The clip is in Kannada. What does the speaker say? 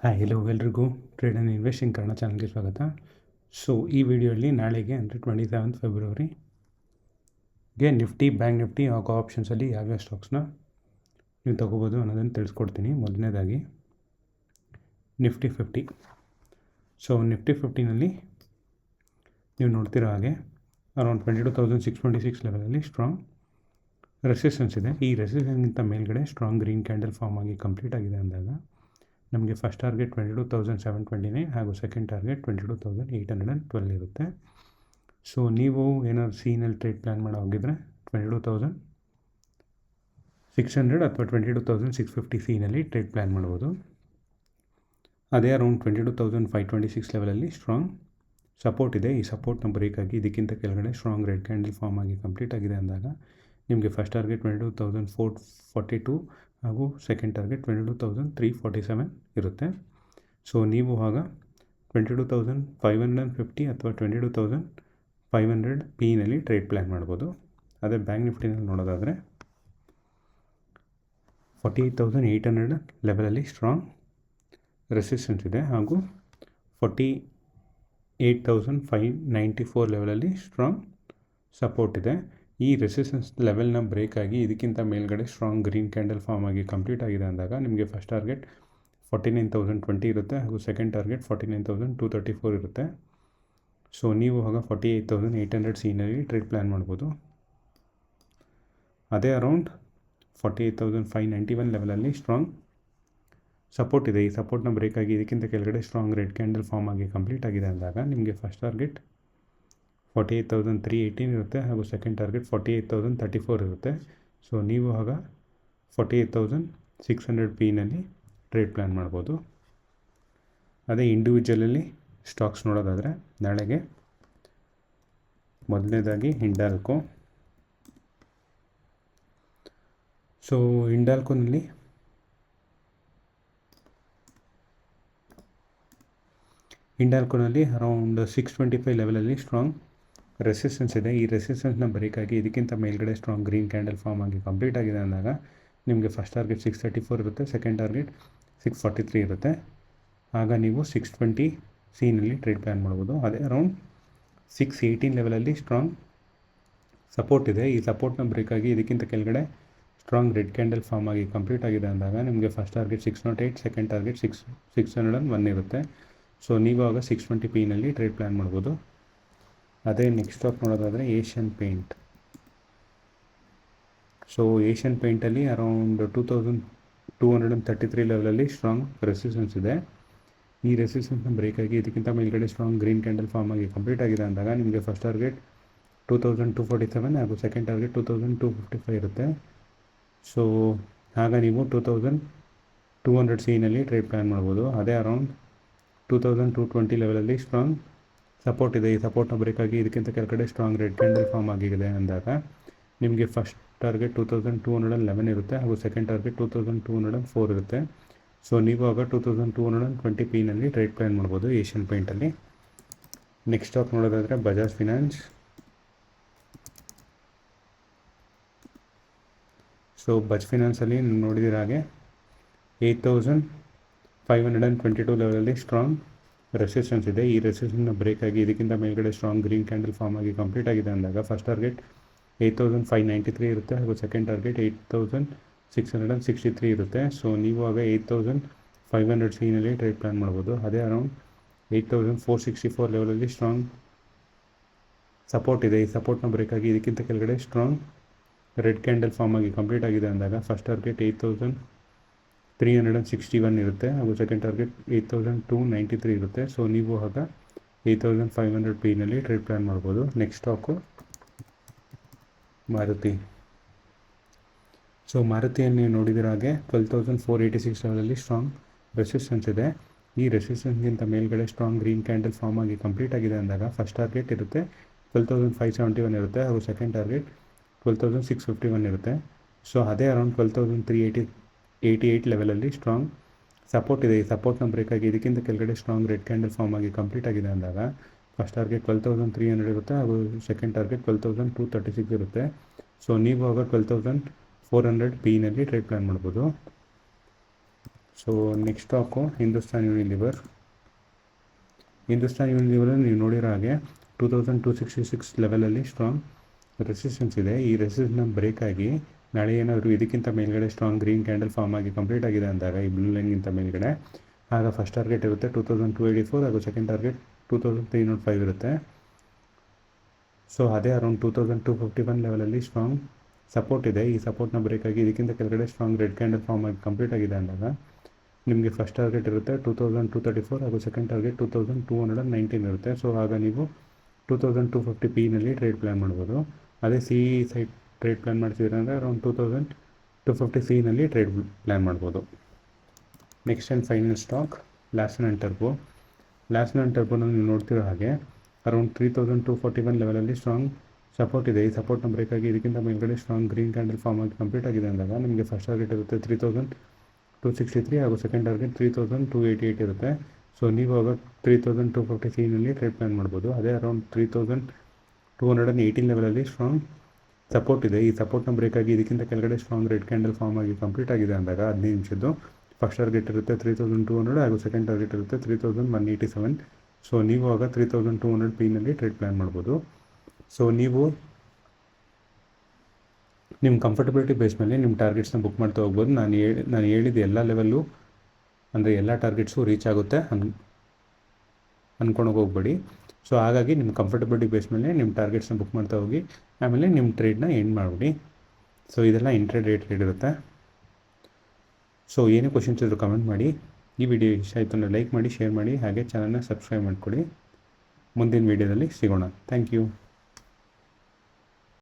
ಹಾಯ್ ಎಲ್ಲೋ ಎಲ್ರಿಗೂ ಟ್ರೇಡ್ ಆ್ಯಂಡ್ ಇನ್ವೆಸ್ಟಿಂಗ್ ಕನ್ನಡ ಚಾನಲ್ಗೆ ಸ್ವಾಗತ. ಸೊ ಈ ವಿಡಿಯೋಲಿ ನಾಳೆಗೆ ಅಂದರೆ 27 ಫೆಬ್ರವರಿಗೆ ನಿಫ್ಟಿ, ಬ್ಯಾಂಕ್ ನಿಫ್ಟಿ ಹಾಗೂ ಆಪ್ಷನ್ಸಲ್ಲಿ ಯಾವ್ಯಾವ ಸ್ಟಾಕ್ಸ್ನ ನೀವು ತೊಗೋಬೋದು ಅನ್ನೋದನ್ನು ತಿಳಿಸ್ಕೊಡ್ತೀನಿ. ಮೊದಲನೇದಾಗಿ ನಿಫ್ಟಿ 50. ಸೊ ನಿಫ್ಟಿ 50ನಲ್ಲಿ ನೀವು ನೋಡ್ತಿರೋ ಹಾಗೆ ಅರೌಂಡ್ 22,626 ಲೆವೆಲಲ್ಲಿ ಸ್ಟ್ರಾಂಗ್ ರೆಸಿಸ್ಟೆನ್ಸ್ ಇದೆ. ಈ ರೆಸಿಸ್ಟೆನ್ಸ್ಗಿಂತ ಮೇಲ್ಗಡೆ ಸ್ಟ್ರಾಂಗ್ ಗ್ರೀನ್ ಕ್ಯಾಂಡಲ್ ಫಾರ್ಮ್ ಆಗಿ ಕಂಪ್ಲೀಟ್ ಆಗಿದೆ ಅಂದಾಗ ನಮಗೆ ಫಸ್ಟ್ ಟಾರ್ಗೆಟ್ 22,729 ಹಾಗೂ ಸೆಕೆಂಡ್ ಟಾರ್ಗೆಟ್ 22,812 ಇರುತ್ತೆ. ಸೊ ನೀವು ಏನಾದ್ರು ಸಿನಲ್ಲಿ ಟ್ರೇಡ್ ಪ್ಲ್ಯಾನ್ ಮಾಡೋ ಹೋಗಿದ್ರೆ 22,600 ಅಥವಾ 22,650 ಸಿನಲ್ಲಿ ಟ್ರೇಡ್ ಪ್ಲ್ಯಾನ್ ಮಾಡ್ಬೋದು. ಅದೇ ಅರೌಂಡ್ 22,526 ಲೆವೆಲಲ್ಲಿ ಸ್ಟ್ರಾಂಗ್ ಸಪೋರ್ಟ್ ಇದೆ. ಈ ಸಪೋರ್ಟ್ನ ಬ್ರೇಕ್ ಆಗಿ ಇದಕ್ಕಿಂತ ಕೆಳಗಡೆ ಸ್ಟ್ರಾಂಗ್ ರೆಡ್ ಕ್ಯಾಂಡಲ್ ಫಾರ್ಮ್ ಆಗಿ ಕಂಪ್ಲೀಟ್ ಆಗಿದೆ ಅಂದಾಗ ನಿಮಗೆ ಫಸ್ಟ್ ಟಾರ್ಗೆಟ್ 22,442 ಹಾಗೂ ಸೆಕೆಂಡ್ ಟಾರ್ಗೆಟ್ 22,347 ಇರುತ್ತೆ. ಸೊ ನೀವು ಆಗ 22,550 ಅಥವಾ 22,500 ಪಿನಲ್ಲಿ ಟ್ರೇಡ್ ಪ್ಲ್ಯಾನ್ ಮಾಡ್ಬೋದು. ಅದೇ ಬ್ಯಾಂಕ್ ನಿಫ್ಟಿನಲ್ಲಿ ನೋಡೋದಾದರೆ 48,800 ಲೆವೆಲಲ್ಲಿ ಸ್ಟ್ರಾಂಗ್ ರೆಸಿಸ್ಟೆನ್ಸ್ ಇದೆ ಹಾಗೂ 48,594 ಲೆವೆಲಲ್ಲಿ ಸ್ಟ್ರಾಂಗ್ ಸಪೋರ್ಟ್ ಇದೆ. ಈ ರೆಸಿಸ್ಟೆನ್ಸ್ ಲೆವೆಲ್ನ ಬ್ರೇಕ್ ಆಗಿ ಇದಕ್ಕಿಂತ ಮೇಲ್ಗಡೆ ಸ್ಟ್ರಾಂಗ್ ಗ್ರೀನ್ ಕ್ಯಾಂಡಲ್ ಫಾರ್ಮ್ ಆಗಿ ಕಂಪ್ಲೀಟ್ ಆಗಿದೆ ಅಂದಾಗ ನಿಮಗೆ ಫಸ್ಟ್ ಟಾರ್ಗೆಟ್ 49,020 ಇರುತ್ತೆ ಹಾಗೂ ಸೆಕೆಂಡ್ ಟಾರ್ಗೆಟ್ 49,234 ಇರುತ್ತೆ. ಸೊ ನೀವು ಆಗ 48,800 ಸಿನಲ್ಲಿ ಟ್ರೇಡ್ ಪ್ಲ್ಯಾನ್ ಮಾಡ್ಬೋದು. ಅದೇ ಅರೌಂಡ್ 48,591 ಲೆವೆಲಲ್ಲಿ ಸ್ಟ್ರಾಂಗ್ ಸಪೋರ್ಟ್ ಇದೆ. ಈ ಸಪೋರ್ಟ್ನ ಬ್ರೇಕ್ ಆಗಿ ಇದಕ್ಕಿಂತ ಕೆಳಗಡೆ ಸ್ಟ್ರಾಂಗ್ ರೆಡ್ ಕ್ಯಾಂಡಲ್ ಫಾರ್ಮ್ ಆಗಿ ಕಂಪ್ಲೀಟ್ ಆಗಿದೆ ಅಂದಾಗ ನಿಮಗೆ ಫಸ್ಟ್ ಟಾರ್ಗೆಟ್ 48,318 ಇರುತ್ತೆ ಹಾಗೂ ಸೆಕೆಂಡ್ ಟಾರ್ಗೆಟ್ 48,034 ಇರುತ್ತೆ. ಸೊ ನೀವು ಆಗ 48,600 ಪಿನಲ್ಲಿ ಟ್ರೇಡ್ ಪ್ಲ್ಯಾನ್ ಮಾಡ್ಬೋದು. ಅದೇ ಇಂಡಿವಿಜುವಲಲ್ಲಿ ಸ್ಟಾಕ್ಸ್ ನೋಡೋದಾದರೆ ನಾಳೆಗೆ ಮೊದಲನೇದಾಗಿ ಹಿಂಡಾಲ್ಕೋ. ಸೊ ಹಿಂಡಾಲ್ಕೋನಲ್ಲಿ ಅರೌಂಡ್ 625 ಲೆವೆಲಲ್ಲಿ ಸ್ಟ್ರಾಂಗ್ ರೆಸಿಸ್ಟೆನ್ಸ್ ಇದೆ. ಈ ರೆಸಿಸ್ಟೆನ್ಸ್ನ ಬ್ರೇಕ್ ಆಗಿ ಇದಕ್ಕಿಂತ ಮೇಲ್ಗಡೆ ಸ್ಟ್ರಾಂಗ್ ಗ್ರೀನ್ ಕ್ಯಾಂಡಲ್ ಫಾರ್ಮ್ ಆಗಿ ಕಂಪ್ಲೀಟ್ ಆಗಿದೆ ಅಂದಾಗ ನಿಮಗೆ ಫಸ್ಟ್ ಟಾರ್ಗೆಟ್ 634 ಇರುತ್ತೆ, ಸೆಕೆಂಡ್ ಟಾರ್ಗೆಟ್ 643 ಇರುತ್ತೆ. ಆಗ ನೀವು 620 ಸಿನಲ್ಲಿ ಟ್ರೇಡ್ ಪ್ಲ್ಯಾನ್ ಮಾಡ್ಬೋದು. ಅದೇ ಅರೌಂಡ್ 618 ಲೆವೆಲಲ್ಲಿ ಸ್ಟ್ರಾಂಗ್ ಸಪೋರ್ಟ್ ಇದೆ. ಈ ಸಪೋರ್ಟ್ನ ಬ್ರೇಕ್ ಆಗಿ ಇದಕ್ಕಿಂತ ಕೆಳಗಡೆ ಸ್ಟ್ರಾಂಗ್ ರೆಡ್ ಕ್ಯಾಂಡಲ್ ಫಾರ್ಮ್ ಆಗಿ ಕಂಪ್ಲೀಟ್ ಆಗಿದೆ ಅಂದಾಗ ನಿಮಗೆ ಫಸ್ಟ್ ಟಾರ್ಗೆಟ್ 608, ಸೆಕೆಂಡ್ ಟಾರ್ಗೆಟ್ 601 ಇರುತ್ತೆ. ಸೊ ನೀವು ಆಗ 620 ಪಿನಲ್ಲಿ ಟ್ರೇಡ್ ಪ್ಲ್ಯಾನ್ ಮಾಡ್ಬೋದು. ಅದೇ ನೆಕ್ಸ್ಟ್ ಸ್ಟಾಕ್ ನೋಡೋದಾದರೆ ಏಷ್ಯನ್ ಪೇಂಟ್. ಸೊ ಏಷ್ಯನ್ ಪೇಂಟಲ್ಲಿ ಅರೌಂಡ್ 2,233 ಲೆವೆಲಲ್ಲಿ ಸ್ಟ್ರಾಂಗ್ ರೆಸಿಸ್ಟೆನ್ಸ್ ಇದೆ. ಈ ರೆಸಿಸ್ಟೆನ್ಸ್ನ ಬ್ರೇಕ್ ಆಗಿ ಇದಕ್ಕಿಂತ ಮೇಲ್ಗಡೆ ಸ್ಟ್ರಾಂಗ್ ಗ್ರೀನ್ ಕ್ಯಾಂಡಲ್ ಫಾರ್ಮ್ ಆಗಿ ಕಂಪ್ಲೀಟ್ ಆಗಿದೆ ಅಂದಾಗ ನಿಮಗೆ ಫಸ್ಟ್ ಟಾರ್ಗೆಟ್ 2,247 ಹಾಗೂ ಸೆಕೆಂಡ್ ಟಾರ್ಗೆಟ್ 2,255 ಇರುತ್ತೆ. ಸೊ ಆಗ ನೀವು 2,200 ಸಿನಲ್ಲಿ ಟ್ರೇಡ್ ಪ್ಲ್ಯಾನ್ ಮಾಡ್ಬೋದು. ಅದೇ ಅರೌಂಡ್ 2,220 ಲೆವೆಲಲ್ಲಿ ಸ್ಟ್ರಾಂಗ್ ಸಪೋರ್ಟ್ ಇದೆ. ಈ ಸಪೋರ್ಟ್ನ ಬ್ರೇಕ್ ಆಗಿ ಇದಕ್ಕಿಂತ ಕೆಳಗಡೆ ಸ್ಟ್ರಾಂಗ್ ರೆಡ್ ಕ್ಯಾಂಡಲ್ ಫಾರ್ಮ್ ಆಗಿದೆ ಅಂದಾಗ ನಿಮಗೆ ಫಸ್ಟ್ ಟಾರ್ಗೆಟ್ 2,211 ಇರುತ್ತೆ ಹಾಗೂ ಸೆಕೆಂಡ್ ಟಾರ್ಗೆಟ್ 2,204 ಇರುತ್ತೆ. ಸೊ ನೀವು ಆಗ 2,220 ಪಿನಲ್ಲಿ ಟ್ರೇಡ್ ಪ್ಲ್ಯಾನ್ ಮಾಡ್ಬೋದು ಏಷ್ಯನ್ ಪೇಂಟಲ್ಲಿ. ನೆಕ್ಸ್ಟ್ ಸ್ಟಾಕ್ ನೋಡೋದಾದರೆ ಬಜಾಜ್ ಫಿನಾನ್ಸ್. ಸೊ ಬಜಾಜ್ ಫಿನಾನ್ಸಲ್ಲಿ ನೋಡಿದಿರ ಹಾಗೆ 8,522 ಲೆವೆಲಲ್ಲಿ ಸ್ಟ್ರಾಂಗ್ ರೆಸಿಸ್ಟೆನ್ಸ್ ಇದೆ. ಈ ರೆಸಿಸ್ಟೆನ್ಸ್ನ ಬ್ರೇಕ್ ಆಗಿ ಇದಕ್ಕಿಂತ ಮೇಲ್ಗಡೆ ಸ್ಟ್ರಾಂಗ್ ಗ್ರೀನ್ ಕ್ಯಾಂಡಲ್ ಫಾರ್ಮ್ ಆಗಿ ಕಂಪ್ಲೀಟ್ ಆಗಿದೆ ಅಂದಾಗ ಫಸ್ಟ್ ಟಾರ್ಗೆಟ್ 8,593 ಇರುತ್ತೆ ಹಾಗೂ ಸೆಕೆಂಡ್ ಟಾರ್ಗೆಟ್ 8,663 ಇರುತ್ತೆ. ಸೊ ನೀವು ಆಗ 8,500 ಸಿನಲ್ಲಿ ಟ್ರೇಡ್ ಪ್ಲ್ಯಾನ್ ಮಾಡ್ಬೋದು. ಅದೇ ಅರೌಂಡ್ 8,464 ಲೆವೆಲಲ್ಲಿ ಸ್ಟ್ರಾಂಗ್ ಸಪೋರ್ಟ್ ಇದೆ. ಈ ಸಪೋರ್ಟ್ನ ಬ್ರೇಕ್ ಆಗಿ ಇದಕ್ಕಿಂತ ಕೆಳಗಡೆ ಸ್ಟ್ರಾಂಗ್ ರೆಡ್ ಕ್ಯಾಂಡಲ್ ಫಾರ್ಮ್ ಆಗಿ ಕಂಪ್ಲೀಟ್ ಆಗಿದೆ ಅಂದಾಗ ಫಸ್ಟ್ ಟಾರ್ಗೆಟ್ 8,361 ಇರುತ್ತೆ ಹಾಗೂ ಸೆಕೆಂಡ್ ಟಾರ್ಗೆಟ್ 8,293 ಇರುತ್ತೆ. ಸೊ ನೀವು ಆಗ 8,500 ಪಿನಲ್ಲಿ ಟ್ರೇಡ್ ಪ್ಲ್ಯಾನ್ ಮಾಡ್ಬೋದು. Next stock Maruti. ಸೊ ಮಾರುತಿಯನ್ನು ನೀವು ನೋಡಿದಿರ ಹಾಗೆ 12,486 ಲೆವೆಲಲ್ಲಿ ಸ್ಟ್ರಾಂಗ್ ರೆಸಿಸ್ಟೆನ್ಸ್ ಇದೆ. ಈ ರೆಸಿಸ್ಟೆನ್ಸ್ಗಿಂತ ಮೇಲ್ಗಡೆ ಸ್ಟ್ರಾಂಗ್ ಗ್ರೀನ್ ಕ್ಯಾಂಡಲ್ ಫಾರ್ಮ್ ಆಗಿ ಕಂಪ್ಲೀಟ್ ಆಗಿದೆ ಅಂದಾಗ ಫಸ್ಟ್ ಟಾರ್ಗೆಟ್ ಇರುತ್ತೆ 12,571 ಇರುತ್ತೆ ಹಾಗೂ ಸೆಕೆಂಡ್ ಟಾರ್ಗೆಟ್ 12,651 ಇರುತ್ತೆ. ಸೊ ಅದೇ ಅರೌಂಡ್ 12,388 ಲೆವೆಲಲ್ಲಿ ಸ್ಟ್ರಾಂಗ್ ಸಪೋರ್ಟ್ ಇದೆ. ಈ ಸಪೋರ್ಟ್ನ ಬ್ರೇಕ್ ಆಗಿ ಇದಕ್ಕಿಂತ ಕೆಳಗಡೆ ಸ್ಟ್ರಾಂಗ್ ರೆಡ್ ಕ್ಯಾಂಡಲ್ ಫಾರ್ಮ್ ಆಗಿ ಕಂಪ್ಲೀಟ್ ಆಗಿದೆ ಅಂದಾಗ ಫಸ್ಟ್ ಟಾರ್ಗೆಟ್ 12,300 ಇರುತ್ತೆ ಹಾಗೂ ಸೆಕೆಂಡ್ ಟಾರ್ಗೆಟ್ 12,236 ಇರುತ್ತೆ. ಸೊ ನೀವು ಆಗ 12,400 ಪಿನಲ್ಲಿ ಟ್ರೇಡ್ ಪ್ಲ್ಯಾನ್ ಮಾಡ್ಬೋದು. So next stock Hindustan Unilever. Hindustan ಯೂನಿಲಿವರಲ್ಲಿ ನೀವು ನೋಡಿರೋ ಹಾಗೆ 2266 ಲೆವೆಲಲ್ಲಿ ಸ್ಟ್ರಾಂಗ್ ರೆಸಿಸ್ಟೆನ್ಸ್ ಇದೆ. ಈ ರೆಸಿಸ್ಟೆನ್ಸ್ನ ಬ್ರೇಕ್ ಆಗಿ ನಾಳೆ ಏನಾದರೂ ಇದಕ್ಕಿಂತ ಮೇಲ್ಗಡೆ ಸ್ಟ್ರಾಂಗ್ ಗ್ರೀನ್ ಕ್ಯಾಂಡಲ್ ಫಾರ್ಮ್ ಆಗಿ ಕಂಪ್ಲೀಟ್ ಆಗಿದೆ ಅಂದಾಗ ಈ ಬ್ಲೂ ಲೈನ್ಗಿಂತ ಮೇಲ್ಗಡೆ, ಆಗ ಫಸ್ಟ್ ಟಾರ್ಗೆಟ್ ಇರುತ್ತೆ 2284 ಹಾಗೂ ಸೆಕೆಂಡ್ ಟಾರ್ಗೆಟ್ 2305 ಇರುತ್ತೆ. ಸೊ ಅದೇ ಅರೌಂಡ್ 2251 ಲೆವೆಲಲ್ಲಿ ಸ್ಟ್ರಾಂಗ್ ಸಪೋರ್ಟ್ ಇದೆ. ಈ ಸಪೋರ್ಟ್ನ ಬ್ರೇಕ್ ಆಗಿ ಇದಕ್ಕಿಂತ ಕೆಳಗಡೆ ಸ್ಟ್ರಾಂಗ್ ರೆಡ್ ಕ್ಯಾಂಡಲ್ ಫಾರ್ಮ್ ಆಗಿ ಕಂಪ್ಲೀಟ್ ಆಗಿದೆ ಅಂದಾಗ ನಿಮಗೆ ಫಸ್ಟ್ ಟಾರ್ಗೆಟ್ ಇರುತ್ತೆ 2234 ಹಾಗೂ ಸೆಕೆಂಡ್ ಟಾರ್ಗೆಟ್ 2219 ಇರುತ್ತೆ. ಸೊ ಆಗ ನೀವು 2250 ಪಿನಲ್ಲಿ ಟ್ರೇಡ್ ಪ್ಲ್ಯಾನ್ ಮಾಡ್ಬೋದು. ಅದೇ ಸಿ ಸೈಡ್ ಟ್ರೇಡ್ ಪ್ಲ್ಯಾನ್ ಮಾಡ್ತಿದ್ರೆ ಅಂದರೆ ಅರೌಂಡ್ 2250 ಸಿನಲ್ಲಿ ಟ್ರೇಡ್ ಪ್ಲ್ಯಾನ್ ಮಾಡ್ಬೋದು. Next and final stock Larsen and Turbo. Larsen and ಟರ್ಬೋನ ನೀವು ನೋಡ್ತಿರೋ ಹಾಗೆ ಅರೌಂಡ್ 3241 ಲೆವೆಲಲ್ಲಿ ಸ್ಟ್ರಾಂಗ್ ಸಪೋರ್ಟ್ ಇದೆ. ಈ ಸಪೋರ್ಟ್ನ ಬ್ರೇಕ್ ಆಗಿ ಇದಕ್ಕಿಂತ ಮೇಲ್ಗಡೆ ಸ್ಟ್ರಾಂಗ್ ಗ್ರೀನ್ ಕ್ಯಾಂಡಲ್ ಫಾರ್ಮ್ ಆಗಿ ಕಂಪ್ಲೀಟ್ ಆಗಿದೆ ಅಂದಾಗ ನಿಮಗೆ ಫಸ್ಟ್ ಟಾರ್ಗೆಟ್ ಇರುತ್ತೆ 3263 ಹಾಗೂ ಸೆಕೆಂಡ್ ಟಾರ್ಗೆಟ್ 3288 ಇರುತ್ತೆ. ಸೊ ನೀವು ಆಗ 3250 ಸಿನಲ್ಲಿ ಟ್ರೇಡ್ ಪ್ಲ್ಯಾನ್ ಮಾಡ್ಬೋದು. ಅದೇ ಅರೌಂಡ್ 3218 ಲೆವೆಲಲ್ಲಿ ಸ್ಟ್ರಾಂಗ್ ಸಪೋರ್ಟ್ ಇದೆ. ಈ ಸಪೋರ್ಟ್ನ ಬ್ರೇಕ್ ಆಗಿ ಇದಕ್ಕಿಂತ ಕೆಳಗಡೆ ಸ್ಟ್ರಾಂಗ್ ರೆಡ್ ಕ್ಯಾಂಡಲ್ ಫಾರ್ಮ್ ಆಗಿ ಕಂಪ್ಲೀಟ್ ಆಗಿದೆ ಅಂದಾಗ 15 ನಿಮಿಷದ್ದು ಫಸ್ಟ್ ಟಾರ್ಗೆಟ್ ಇರುತ್ತೆ 3200 ಹಾಗೂ ಸೆಕೆಂಡ್ ಟಾರ್ಗೆಟ್ ಇರುತ್ತೆ 3187. ಸೊ ನೀವು ಆಗ 3200 ಪಿನಲ್ಲಿ ಟ್ರೇಡ್ ಪ್ಲ್ಯಾನ್ ಮಾಡ್ಬೋದು. ಸೊ ನೀವು ನಿಮ್ಮ ಕಂಫರ್ಟಬಿಲಿಟಿ ಬೇಸ್ ಮೇಲೆ ನಿಮ್ಮ ಟಾರ್ಗೆಟ್ಸ್ನ ಬುಕ್ ಮಾಡ್ತಾ ಹೋಗ್ಬೋದು. ನಾನು ಹೇಳಿದ ಎಲ್ಲ ಲೆವೆಲ್ಲು ಅಂದರೆ ಎಲ್ಲ ಟಾರ್ಗೆಟ್ಸು ರೀಚ್ ಆಗುತ್ತೆ ಅಂದ್ಕೊಂಡು ಹೋಗ್ಬೇಡಿ. ಸೊ ಹಾಗಾಗಿ ನಿಮ್ಮ ಕಂಫರ್ಟಬಿಲಿಟಿ ಬೇಸ್ ಮೇಲೆ ನಿಮ್ಮ ಟಾರ್ಗೆಟ್ಸ್ನ ಬುಕ್ ಮಾಡ್ತಾ ಹೋಗಿ ಆಮೇಲೆ ನಿಮ್ಮ ಟ್ರೇಡ್ನ ಎಂಡ್ ಮಾಡಿಬಿಡಿ. ಸೊ ಇದೆಲ್ಲ ಇಂಟ್ರಾಡೇ ಟ್ರೇಡ್ ಇರುತ್ತೆ. ಸೊ ಏನೇ ಕ್ವಶನ್ಸ್ ಇದ್ದರೂ ಕಮೆಂಟ್ ಮಾಡಿ. ಈ ವಿಡಿಯೋ ಇಷ್ಟ ಆಯಿತು ಅಂದರೆ ಲೈಕ್ ಮಾಡಿ, ಶೇರ್ ಮಾಡಿ, ಹಾಗೆ ಚಾನಲ್ನ ಸಬ್ಸ್ಕ್ರೈಬ್ ಮಾಡಿಕೊಡಿ. ಮುಂದಿನ ವೀಡಿಯೋದಲ್ಲಿ ಸಿಗೋಣ. Thank you.